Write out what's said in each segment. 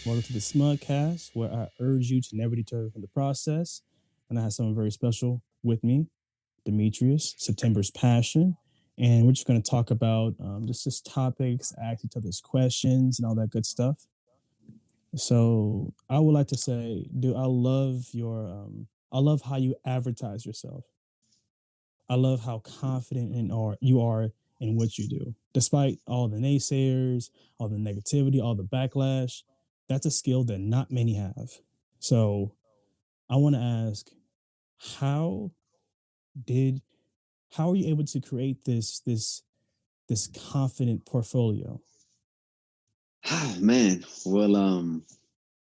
Welcome to the Smudcast, where I urge you to never deter from the process. And I have someone very special with me, Demetrius, September's Passion. And we're just going to talk about just topics, ask each other's questions, and all that good stuff. So I would like to say, dude, I love how you advertise yourself. I love how confident you are in what you do, despite all the naysayers, all the negativity, all the backlash. That's a skill that not many have. So I want to ask, how did how are you able to create this confident portfolio? Oh man. Well,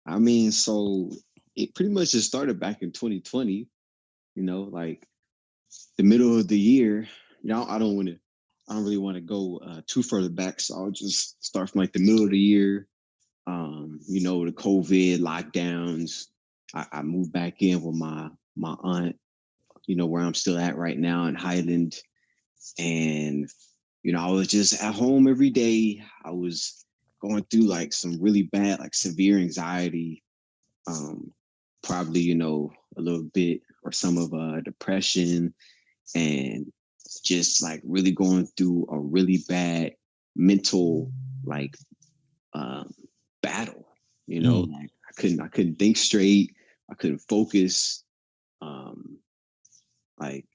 I mean, so it pretty much just started back in 2020, like the middle of the year. I don't really want to go too further back. So I'll just start from like the middle of the year. The COVID lockdowns. I moved back in with my aunt, where I'm still at right now in Highland. And, I was just at home every day. I was going through like some really bad, like severe anxiety, um, probably, a little bit or some of depression, and just like really going through a really bad mental like um, battle. Mm, Like I couldn't think straight. I couldn't focus. Um, like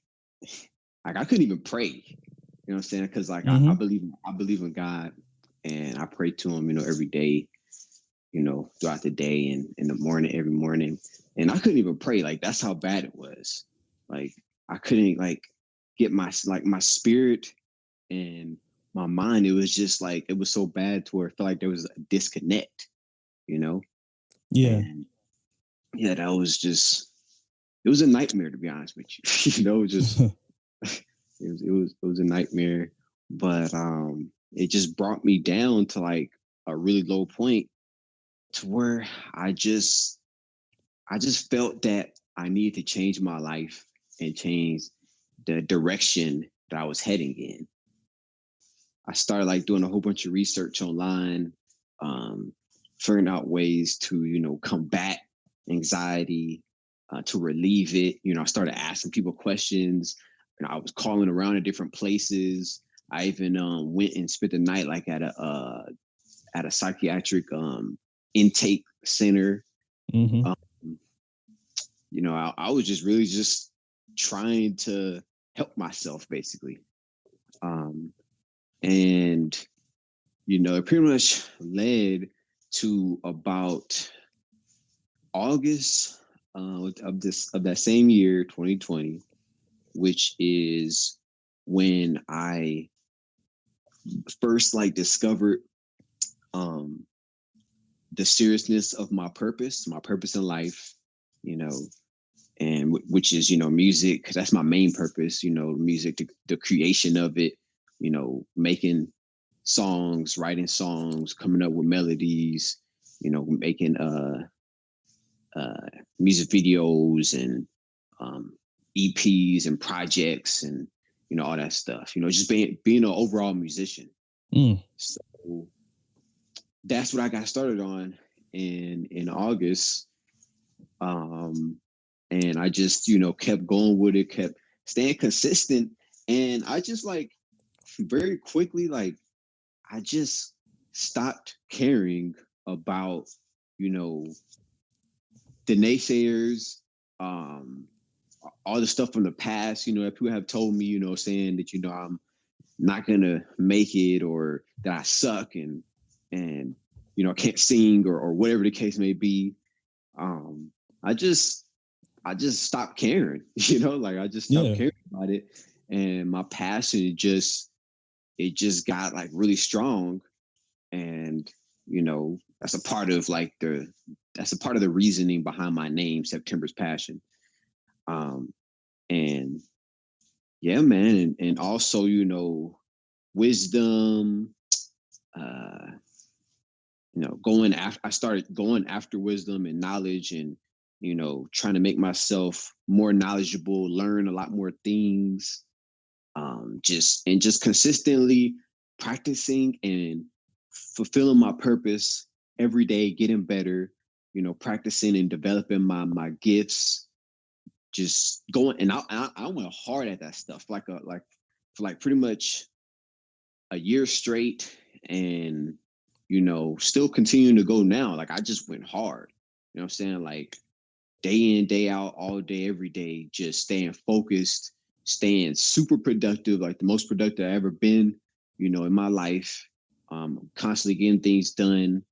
like I couldn't even pray. You know what I'm saying? Because like I mm-hmm. believe in God, and I pray to Him, every day, throughout the day and in the morning, every morning. And I couldn't even pray. Like that's how bad it was. Like I couldn't like get my spirit and my mind. It was just like it was so bad to where I felt like there was a disconnect, you know. Yeah. And yeah, that was just it was a nightmare to be honest with you. Just it was a nightmare. But it just brought me down to like a really low point to where I just felt that I needed to change my life and change the direction that I was heading in. I started like doing a whole bunch of research online, um, figuring out ways to, combat anxiety, to relieve it. I started asking people questions. I was calling around to different places. I even went and spent the night like at a psychiatric intake center. Mm-hmm. Um, I was just really just trying to help myself basically. Um, and, it pretty much led to about August of that same year, 2020, which is when I first like discovered um, the seriousness of my purpose in life, you know, and which is music. That's my main purpose. Music, the creation of it. Making songs, writing songs, coming up with melodies. Making uh, music videos and EPs and projects and all that stuff. Just being an overall musician. Mm. So that's what I got started on in August. Um, and I just kept going with it, kept staying consistent, and I just like very quickly like I just stopped caring about you know the naysayers, um, all the stuff from the past. That people have told me, saying that I'm not gonna make it or that I suck and I can't sing or whatever the case may be. Um, I just I just stopped caring, like I just stopped Yeah. caring about it. And my passion it just got like really strong. And, that's a part of like that's a part of the reasoning behind my name, September's Passion. Um, and yeah, man. And also, wisdom, uh, I started going after wisdom and knowledge and, trying to make myself more knowledgeable, learn a lot more things, just consistently practicing and fulfilling my purpose every day getting better, practicing and developing my gifts, just going. And I went hard at that stuff, for like pretty much a year straight, and still continuing to go now. Like I just went hard. You know what I'm saying? Like day in, day out, all day, every day, just staying focused, staying super productive, like the most productive I've ever been, in my life. Constantly getting things done,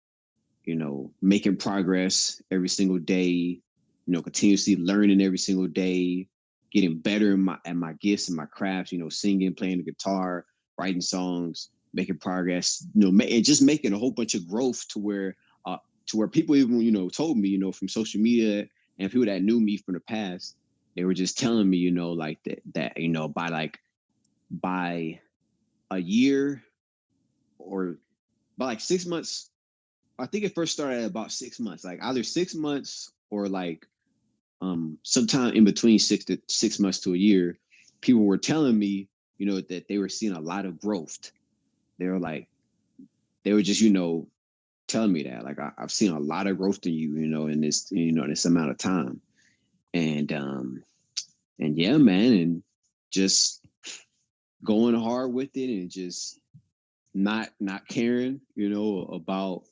making progress every single day, continuously learning every single day, getting better at my gifts and my crafts, singing, playing the guitar, writing songs, making progress, and just making a whole bunch of growth to where people even, told me, from social media and people that knew me from the past, they were just telling me, like that, by a year or by like 6 months, I think it first started at about 6 months, like either 6 months or like sometime in between 6 months to a year, people were telling me, that they were seeing a lot of growth. They were like, they were just, telling me that, like, I've seen a lot of growth in you, in this amount of time. And yeah, man, and just going hard with it and just not caring, about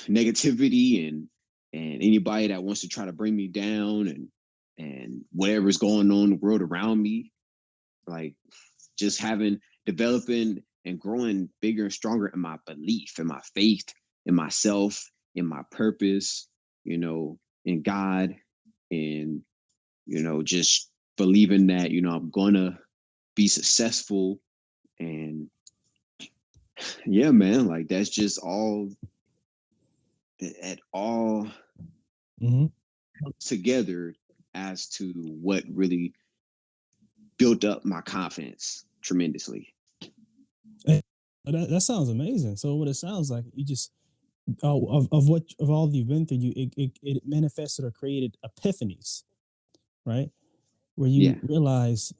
negativity and anybody that wants to try to bring me down and whatever's going on in the world around me, like just developing and growing bigger and stronger in my belief, in my faith, in myself, in my purpose, in God, and just believing that I'm gonna be successful. And yeah, man, like that's just all at all Hmm. together as to what really built up my confidence tremendously. That sounds amazing. So what it sounds like, you just of what of all you've been through, it manifested or created epiphanies, right? Where Yeah, you realize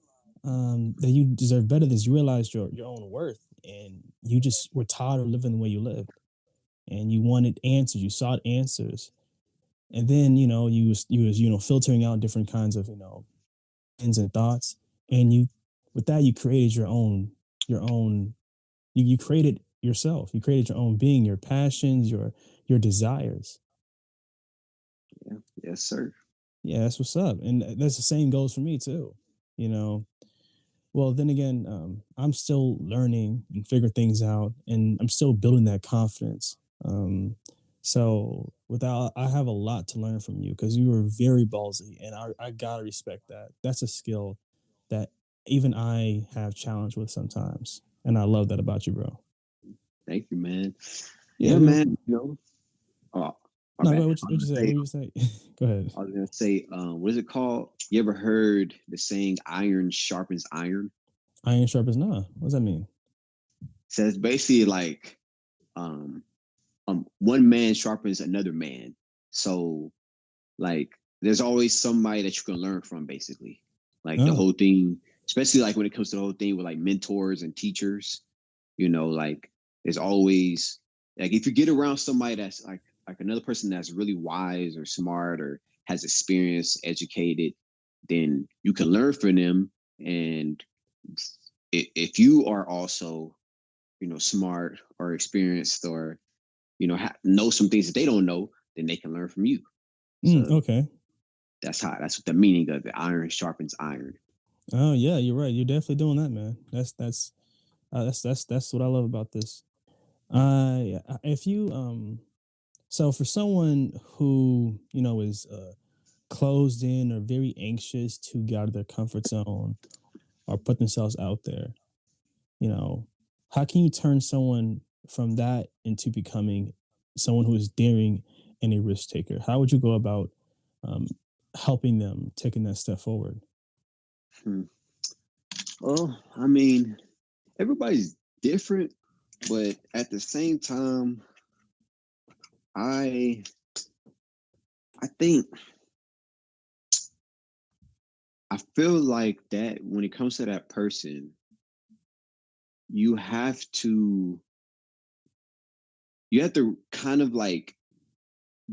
that you deserve better than this. You realized your own worth, and you just were tired of living the way you lived, and you wanted answers. You sought answers, and then you was filtering out different kinds of ends and thoughts, and you with that you created your own you created yourself. You created your own being, your passions, your desires. yeah, yes, sir. Yeah, that's what's up. And that's the same goes for me too. You know, well, then again, I'm still learning and figure things out, and I'm still building that confidence. So without, I have a lot to learn from you because you were very ballsy, and I gotta respect that. That's a skill that even I have challenged with sometimes, and I love that about you, bro. Thank you, man. Yeah, Yeah, no, man. Oh, my no, bad. go. What you say? What you say? Go ahead. I was gonna say, what is it called? You ever heard the saying "iron sharpens iron"? Iron sharp as nah. What does that mean? So it's basically like, um, one man sharpens another man. So like, there's always somebody that you can learn from, basically. Like the Oh, whole thing, especially like when it comes to the whole thing with like mentors and teachers. Like there's always, like, if you get around somebody that's like another person that's really wise or smart or has experience, educated, then you can learn from them. And if you are also smart or experienced, or know some things that they don't know, then they can learn from you. So okay. that's what the meaning of it. Iron sharpens iron. Oh yeah, you're right. You're definitely doing that, man. That's what I love about this. If you so for someone who is closed in or very anxious to get out of their comfort zone or put themselves out there, you know, how can you turn someone from that into becoming someone who is daring and a risk taker? How would you go about um, helping them taking that step forward? Hmm. Well, I mean, everybody's different, but at the same time, I I think I feel like that when it comes to that person, you have to you have to kind of like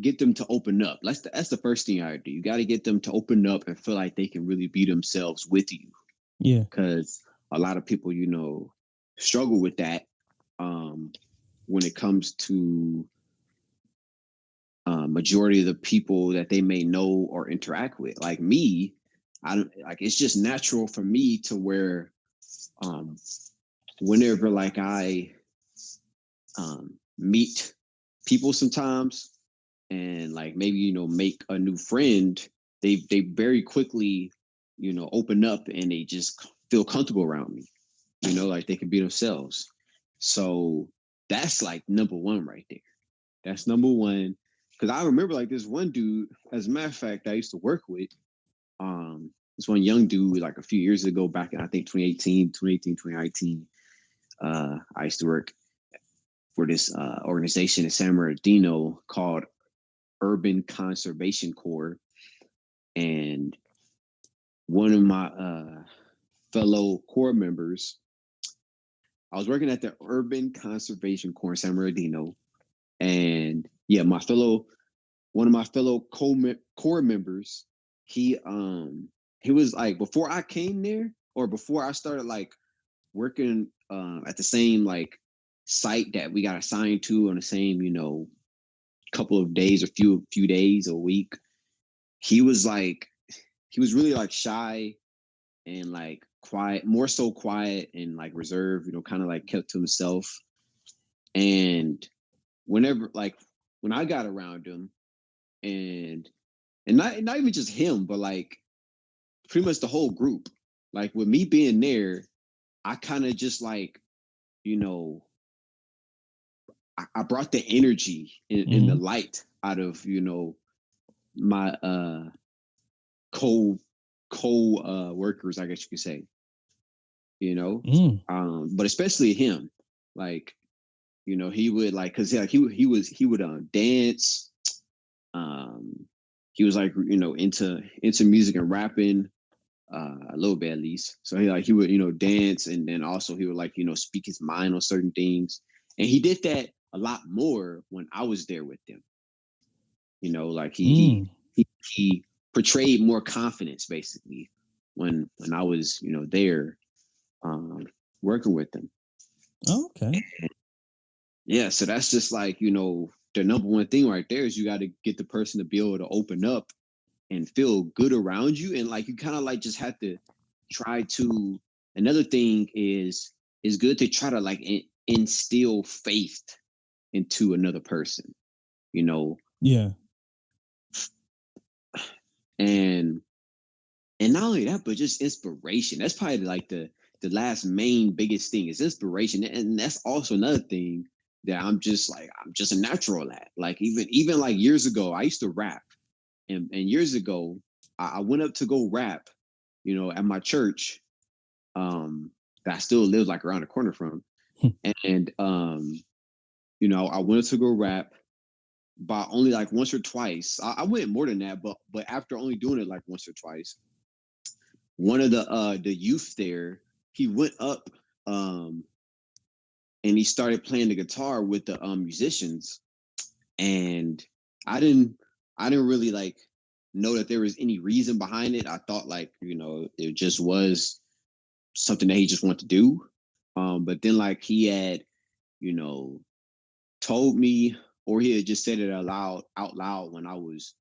get them to open up. That's the first thing I do. You got to get them to open up and feel like they can really be themselves with you, Yeah. because a lot of people, struggle with that when it comes to majority of the people that they may know or interact with. Like me, I don't like. It's just natural for me to where um, whenever like I meet people sometimes and like maybe make a new friend, they very quickly open up and they just feel comfortable around me, like they can be themselves. So that's like number one right there. That's number one. Because I remember like this one dude, as a matter of fact, I used to work with, this one young dude like a few years ago, back in I think 2019. I used to work for this organization in San Bernardino called Urban Conservation Corps. And one of my fellow corps members, I was working at the Urban Conservation Corps in San Bernardino. And yeah, one of my fellow corps members, he was like, before I came there, or before I started like working at the same like site that we got assigned to on the same couple of days, a few days a week. He was like, he was really like shy and like quiet, more so quiet and like reserved, kind of like kept to himself. And whenever like when I got around him, and not even just him, but like pretty much the whole group, like with me being there, I kind of just like, you know, I brought the energy and the Mm-hmm. light out of, my co workers, I guess you could say, you know. Mm. But especially him, like, he would like, cause yeah, he would dance. Um, he was like, into music and rapping, a little bit at least. So he would dance, and then also he would like speak his mind on certain things, and he did that a lot more when I was there with them. Like Mm. he portrayed more confidence basically when I was there um, working with them. Oh, okay. Yeah, so that's just like the number one thing right there is you got to get the person to be able to open up and feel good around you, and like you kind of like just have to try to. Another thing is good to try to like instill faith into another person, you know, Yeah. and not only that, but just inspiration. That's probably like the last main biggest thing is inspiration, and that's also another thing that I'm just a natural at. Like even like years ago, I used to rap, and years ago, I went up to go rap, at my church, that I still live like around the corner from, and I went to go rap, but only like once or twice. I went more than that, but after only doing it like once or twice, one of the youth there, he went up um and he started playing the guitar with the musicians, and I didn't I didn't really like know that there was any reason behind it. I thought like, it just was something that he just wanted to do. But then like he had, you know, told me, or he had just said it out loud when I was,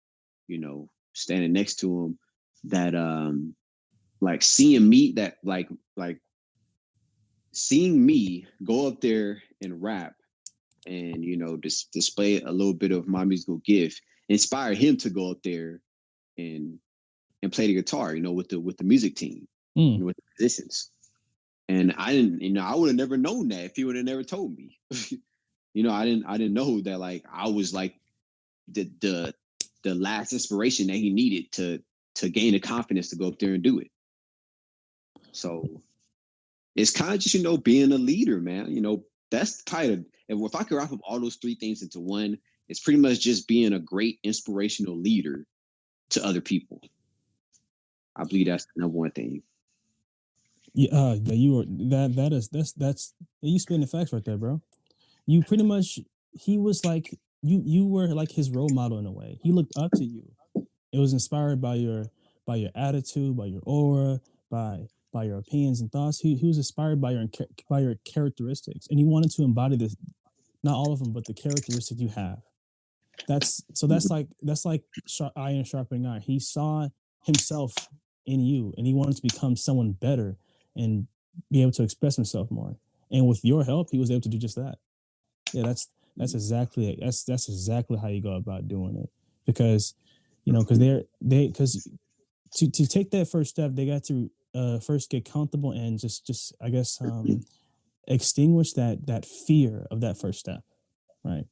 standing next to him, that like seeing me that like seeing me go up there and rap and display a little bit of my musical gift inspired him to go up there and play the guitar, with the music team, Mm. with the musicians. And I didn't, I would have never known that if he would have never told me. I didn't know that like I was like the last inspiration that he needed to gain the confidence to go up there and do it. So it's kind of just being a leader, man. That's kind of, if I could wrap up all those three things into one, it's pretty much just being a great inspirational leader to other people. I believe that's the number one thing. Yeah. Yeah. You are that. That is that's you spitting the facts right there, bro. You pretty much. he was like you were like his role model in a way. He looked up to you. It was inspired by your attitude, by your aura, by your opinions and thoughts. He was inspired by your characteristics, and he wanted to embody this. Not all of them, but the characteristic you have. That's like iron sharpening iron. He saw himself in you, and he wanted to become someone better and be able to express himself more. And with your help, he was able to do just that. Yeah, that's exactly it. That's exactly how you go about doing it. Because because because to take that first step, they got to first get comfortable and just I guess extinguish that fear of that first step, right?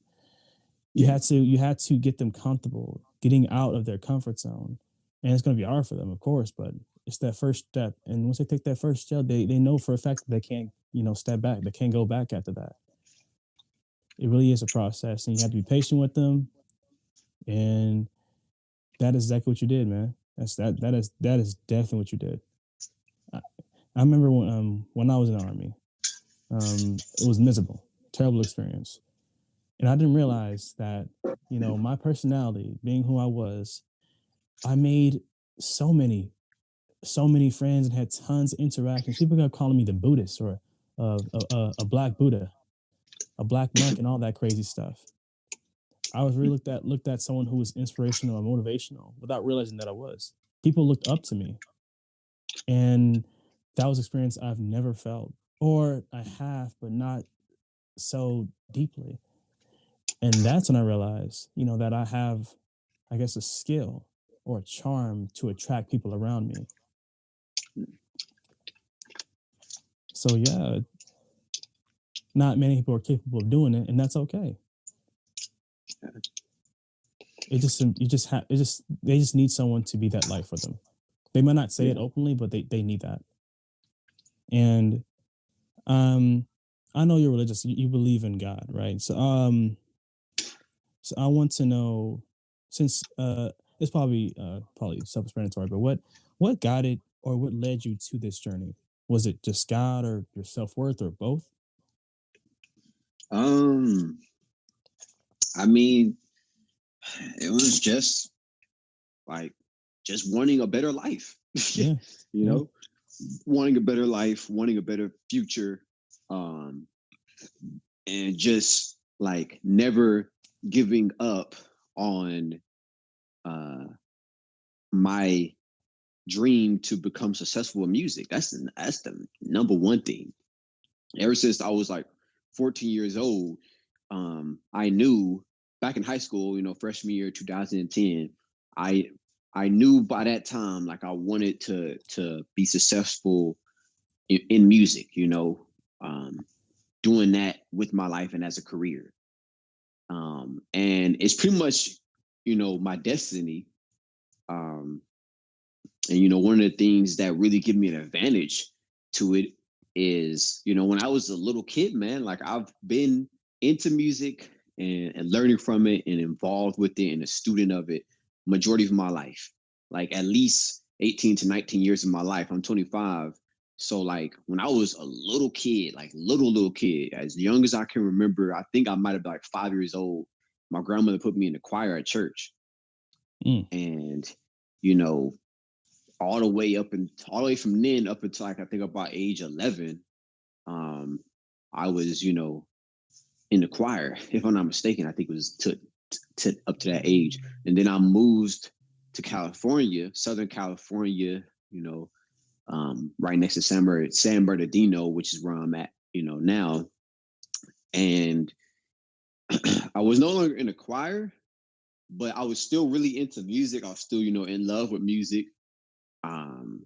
Yeah. You had to get them comfortable getting out of their comfort zone, and it's going to be hard for them, of course, but it's that first step. And once they take that first step, they know for a fact that they can't step back. They can't go back after that. It really is a process, and you have to be patient with them. And that is exactly what you did, man. That is definitely what you did. I, I remember when I was in the army, it was miserable, terrible experience, and I didn't realize that my personality, being who I was, I made so many so many friends and had tons of interactions. People kept calling me the Buddhist or a black Buddha, a black monk, and all that crazy stuff. I was really looked at someone who was inspirational and motivational without realizing that I was. People looked up to me, and that was an experience I've never felt, or I have, but not so deeply. And that's when I realized, that I have, I guess, a skill or a charm to attract people around me. So yeah, not many people are capable of doing it, and that's okay. They just need someone to be that light for them. They might not say it Yeah. openly, but they need that. And um, I know you're religious. You believe in God, right? So I want to know, since it's probably self-explanatory, but what guided or what led you to this journey? Was it just God or your self-worth or both? Um, I mean, it was just like just wanting a better life. Yeah, you yeah, know, wanting a better life, wanting a better future, um, and just like never giving up on uh my dream to become successful in music. That's the number one thing. Ever since I was like 14 years old, I knew back in high school, freshman year 2010, I I knew by that time like I wanted to be successful in music, um, doing that with my life and as a career. And it's pretty much, my destiny. Um, and one of the things that really give me an advantage to it is, when I was a little kid, man, like I've been into music and learning from it and involved with it and a student of it majority of my life. Like at least 18 to 19 years of my life. I'm 25. So like when I was a little kid, like little kid, as young as I can remember, I think I might have been like 5 years old. My grandmother put me in the choir at church. mm, And, you know, all the way from then up until like I think about age 11, um, I was in the choir. If I'm not mistaken, I think it was to up to that age, and then I moved to California, Southern California. Right next to San Bernardino, which is where I'm at. Now, and I was no longer in the choir, but I was still really into music. I was still in love with music. Um,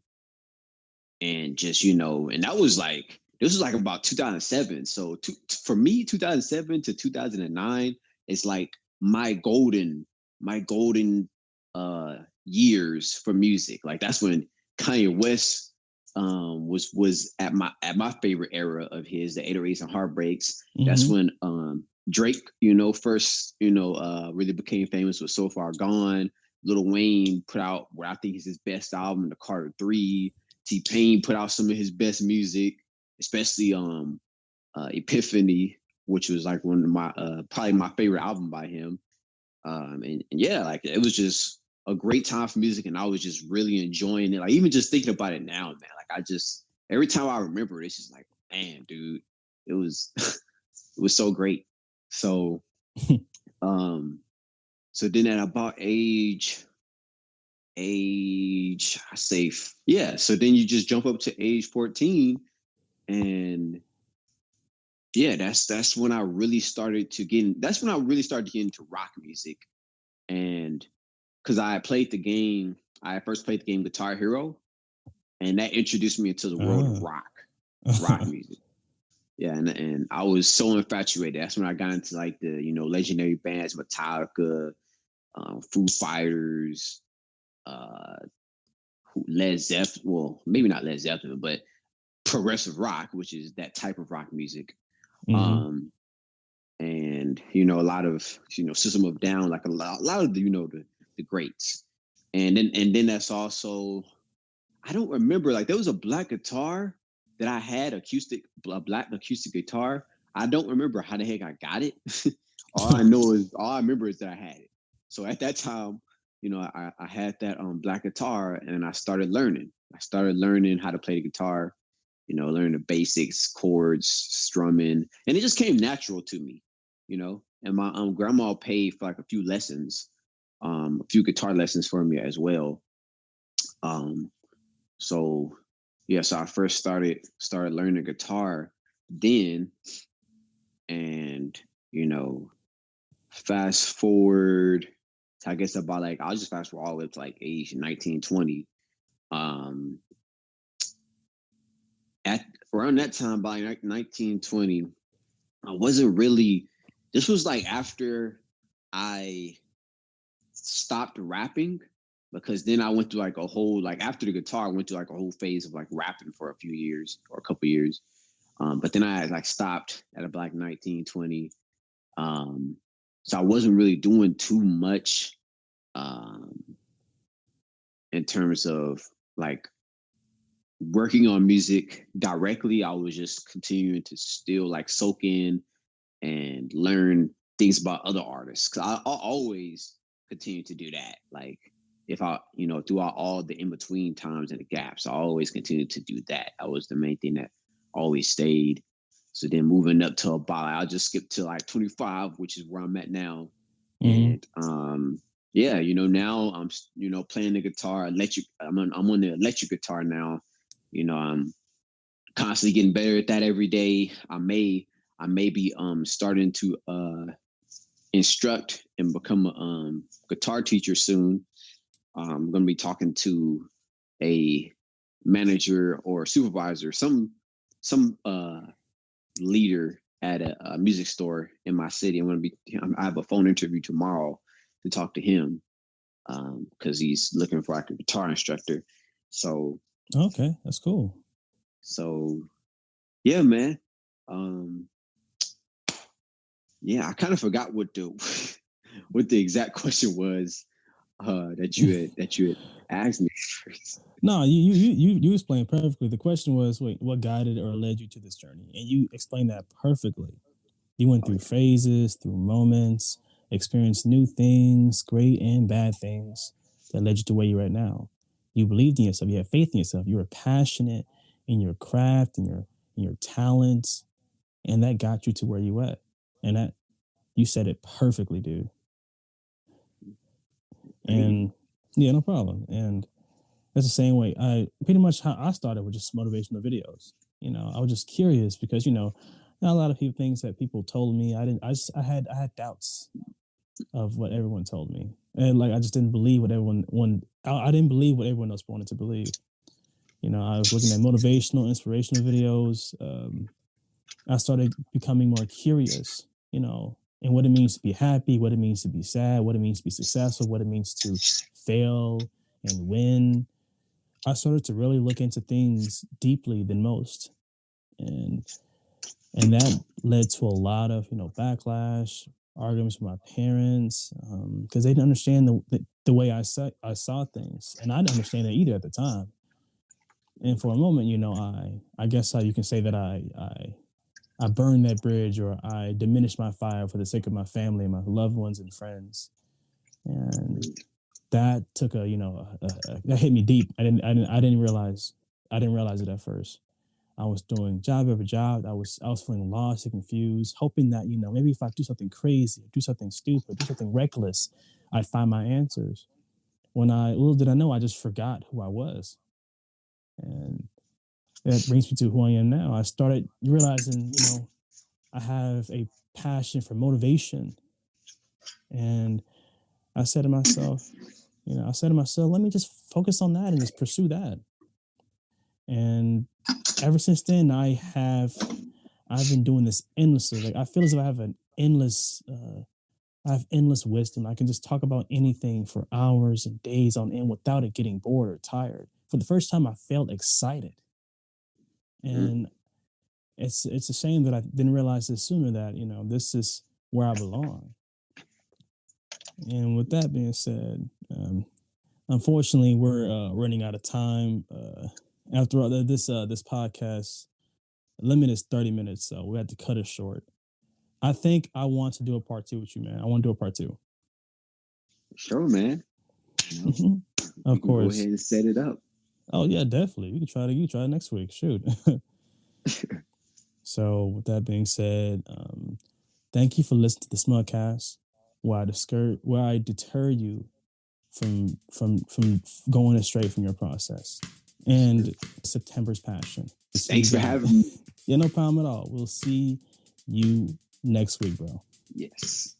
and just and that was like this was like about 2007. So for me, 2007 to 2009 is like my golden years for music. Like that's when Kanye West was at my favorite era of his, the 808s and Heartbreaks. That's mm-hmm, when Drake first really became famous with So Far Gone. Lil Wayne put out what I think is his best album, The Carter 3. T-Pain put out some of his best music, especially Epiphany which was like one of my probably my favorite album by him. And yeah, like it was just a great time for music, and I was just really enjoying it. Like even just thinking about it now, man. Like I just every time I remember it, it's just like, man, dude, it was it was so great. So um so then at about age I say yeah, so then you just jump up to age 14, and yeah, that's when I really started to get in, that's when I really started to get into rock music. And because I played the game, I first played the game Guitar Hero, and that introduced me into the world of Ah. rock music. Yeah, and I was so infatuated. That's when I got into like the legendary bands Metallica, Foo Fighters, uh, Led Zeppelin. Well, maybe not Led Zeppelin, but progressive rock, which is that type of rock music. Mm-hmm. Um, and a lot of System of Down, like a lot of the greats. And then that's also, I don't remember, like there was a black guitar that I had, a black acoustic guitar. I don't remember how the heck I got it. All I remember is that I had it. So at that time, I had that black guitar, and I started learning. I started learning how to play the guitar, learning the basics, chords, strumming, and it just came natural to me, And my grandma paid for like a few lessons, a few guitar lessons for me as well. Um, so yeah, so I first started learning guitar then, and you know, fast forward to, I guess, about like I'll just fast forward all the way up to like age 19, 20. Um, at around that time, by like 19, 20, I wasn't really. This was like after I stopped rapping, because then I went through like a whole, like after the guitar, I went through like a whole phase of like rapping for a few years or a couple years. But then I like stopped at about like 19, 20. So I wasn't really doing too much um, in terms of like working on music directly. I was just continuing to still like soak in and learn things about other artists. Cause I always continue to do that. Like if I, throughout all the in between times and the gaps, I always continued to do that. That was the main thing that always stayed. So then moving up to about, I'll just skip to like 25, which is where I'm at now. Mm-hmm. And yeah, now I'm, playing the guitar, electric. I'm on the electric guitar now. I'm constantly getting better at that every day. I may be starting to instruct and become a guitar teacher soon. I'm going to be talking to a manager or supervisor, some leader at a music store in my city. I have a phone interview tomorrow to talk to him, because he's looking for like a guitar instructor. So Okay, that's cool. so yeah, man. Um, yeah, I kind of forgot what the what the exact question was that you had asked me first. No, you explained perfectly. The question was, wait, what guided or led you to this journey? And you explained that perfectly. You went Oh through yeah, phases, through moments, experienced new things, great and bad things that led you to where you're at now. You believed in yourself. You had faith in yourself. You were passionate in your craft and your talents, and that got you to where you at. And that you said it perfectly, dude. thank you. And yeah, no problem. And that's the same way. I pretty much how I started with just motivational videos. I was just curious because not a lot of people things that people told me. I didn't. I had doubts of what everyone told me, and like I just didn't believe what I didn't believe what everyone else wanted to believe. I was looking at motivational, inspirational videos. I started becoming more curious. And what it means to be happy, what it means to be sad, what it means to be successful, what it means to fail and win. I started to really look into things deeply than most, and that led to a lot of backlash, arguments with my parents, because they didn't understand the way I saw things, and I didn't understand it either at the time. And for a moment, I guess how you can say that I I burned that bridge or I diminished my fire for the sake of my family and my loved ones and friends. And that took that hit me deep. I didn't realize it at first. I was doing job after job. I was feeling lost and confused, hoping that, maybe if I do something crazy, do something stupid, do something reckless, I'd find my answers. Little did I know, I just forgot who I was. And that brings me to who I am now. I started realizing, I have a passion for motivation. And I said to myself, let me just focus on that and just pursue that. And ever since then, I've been doing this endlessly. Like I feel as if I have endless wisdom. I can just talk about anything for hours and days on end without it getting bored or tired. For the first time, I felt excited, Mm. and it's a shame that I didn't realize this sooner. That this is where I belong. And with that being said, unfortunately, we're running out of time. After all, this podcast limit is 30 minutes, so we had to cut it short. I think I want to do a part two with you, man. I want to do a part two. Sure, man. You know, Hmm. we Of can go ahead course. and set it up. Oh yeah, definitely. We could try to you try it next week. Shoot. So with that being said, thank you for listening to the Smudcast, where I deter you from going astray from your process. Sure. And September's passion. See you Thanks for guys. having me. Yeah, no problem at all. We'll see you next week, bro. Yes.